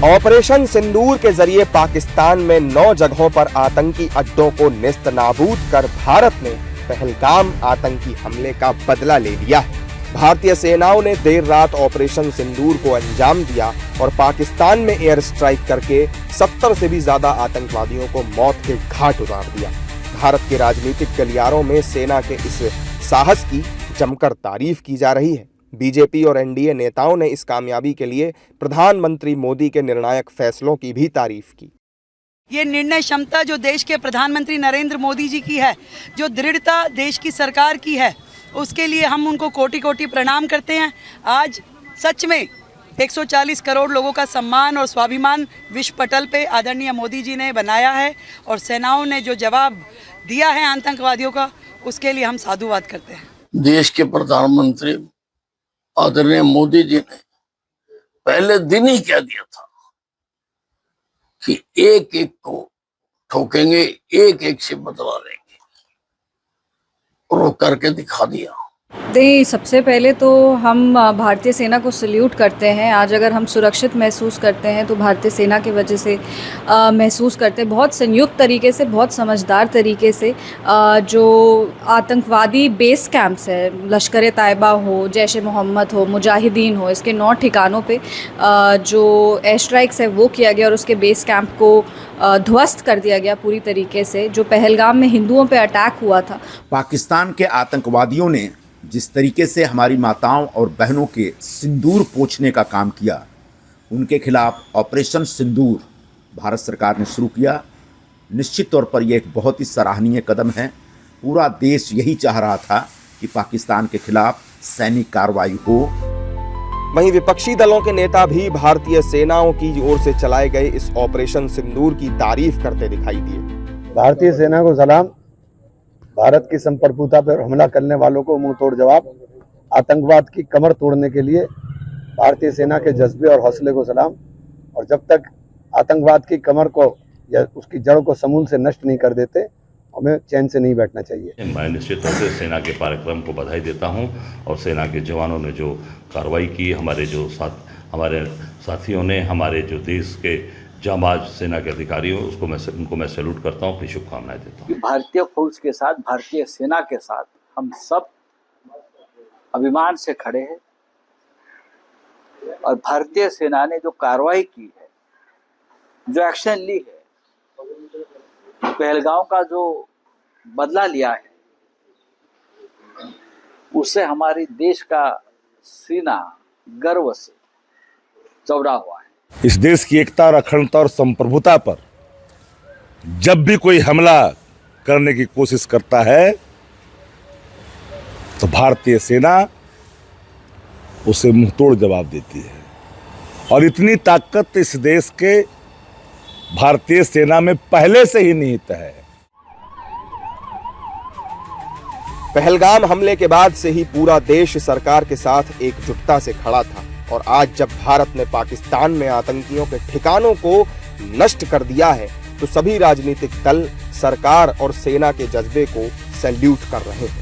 Operation सिंदूर के जरिए पाकिस्तान में 9 जगहों पर आतंकी अड्डों को नेस्त नाबूद कर भारत ने पहलगाम आतंकी हमले का बदला ले लिया है। भारतीय सेनाओं ने देर रात ऑपरेशन सिंदूर को अंजाम दिया और पाकिस्तान में एयर स्ट्राइक करके 70 से भी ज्यादा आतंकवादियों को मौत के घाट उतार दिया। भारत के राजनीतिक गलियारों में सेना के इस साहस की जमकर तारीफ की जा रही है। बीजेपी और एनडीए नेताओं ने इस कामयाबी के लिए प्रधानमंत्री मोदी के निर्णायक फैसलों की भी तारीफ की। ये निर्णय क्षमता जो देश के प्रधानमंत्री नरेंद्र मोदी जी की है, जो दृढ़ता देश की सरकार की है, उसके लिए हम उनको कोटि कोटि प्रणाम करते हैं। आज सच में 140 करोड़ लोगों का सम्मान और स्वाभिमान विश्व पटल पे आदरणीय मोदी जी ने बनाया है और सेनाओं ने जो जवाब दिया है आतंकवादियों का, उसके लिए हम साधुवाद करते हैं। देश के प्रधानमंत्री आदरणीय मोदी जी ने पहले दिन ही कह दिया था कि एक एक को ठोकेंगे, एक एक से बदला लेंगे, और वो करके दिखा दिया। सबसे पहले तो हम भारतीय सेना को सल्यूट करते हैं। आज अगर हम सुरक्षित महसूस करते हैं तो भारतीय सेना की वजह से महसूस करते हैं। बहुत संयुक्त तरीके से, बहुत समझदार तरीके से जो आतंकवादी बेस कैंप्स है, लश्कर तायबा हो, जैश ए मोहम्मद हो, मुजाहिदीन हो, इसके 9 ठिकानों पे जो एयर स्ट्राइक्स है वो किया गया और उसके बेस कैंप को ध्वस्त कर दिया गया पूरी तरीके से। जो पहलगाम में हिंदुओं पे अटैक हुआ था, पाकिस्तान के आतंकवादियों ने जिस तरीके से हमारी माताओं और बहनों के सिंदूर पोंछने का काम किया, उनके खिलाफ ऑपरेशन सिंदूर भारत सरकार ने शुरू किया। निश्चित तौर पर यह एक बहुत ही सराहनीय कदम है। पूरा देश यही चाह रहा था कि पाकिस्तान के खिलाफ सैनिक कार्रवाई हो। वहीं विपक्षी दलों के नेता भी भारतीय सेनाओं की ओर से चलाए गए इस ऑपरेशन सिंदूर की तारीफ करते दिखाई दिए। भारतीय सेना को सलाम। भारत की संप्रभुता पर हमला करने वालों को मुंह तोड़ जवाब। आतंकवाद की कमर तोड़ने के लिए भारतीय सेना के जज्बे और हौसले को सलाम। और जब तक आतंकवाद की कमर को या उसकी जड़ को समूल से नष्ट नहीं कर देते, हमें चैन से नहीं बैठना चाहिए। मैं निश्चित तौर से सेना के पराक्रम को बधाई देता हूं और सेना के जवानों ने जो कार्रवाई की, हमारे साथियों ने, हमारे जो देश के जांबाज सेना के अधिकारियों, उनको मैं सैल्यूट करता हूं, अपनी शुभकामनाएं देता हूं। भारतीय फौज के साथ, भारतीय सेना के साथ हम सब अभिमान से खड़े हैं और भारतीय सेना ने जो कार्रवाई की है, जो एक्शन ली है, पहलगाम का जो बदला लिया है, उससे हमारी देश का सीना गर्व से चौड़ा हुआ है। इस देश की एकता, अखंडता और संप्रभुता पर जब भी कोई हमला करने की कोशिश करता है तो भारतीय सेना उसे मुंहतोड़ जवाब देती है। और इतनी ताकत इस देश के भारतीय सेना में पहले से ही निहित है। पहलगाम हमले के बाद से ही पूरा देश सरकार के साथ एकजुटता से खड़ा था और आज जब भारत ने पाकिस्तान में आतंकियों के ठिकानों को नष्ट कर दिया है तो सभी राजनीतिक दल सरकार और सेना के जज्बे को सैल्यूट कर रहे हैं।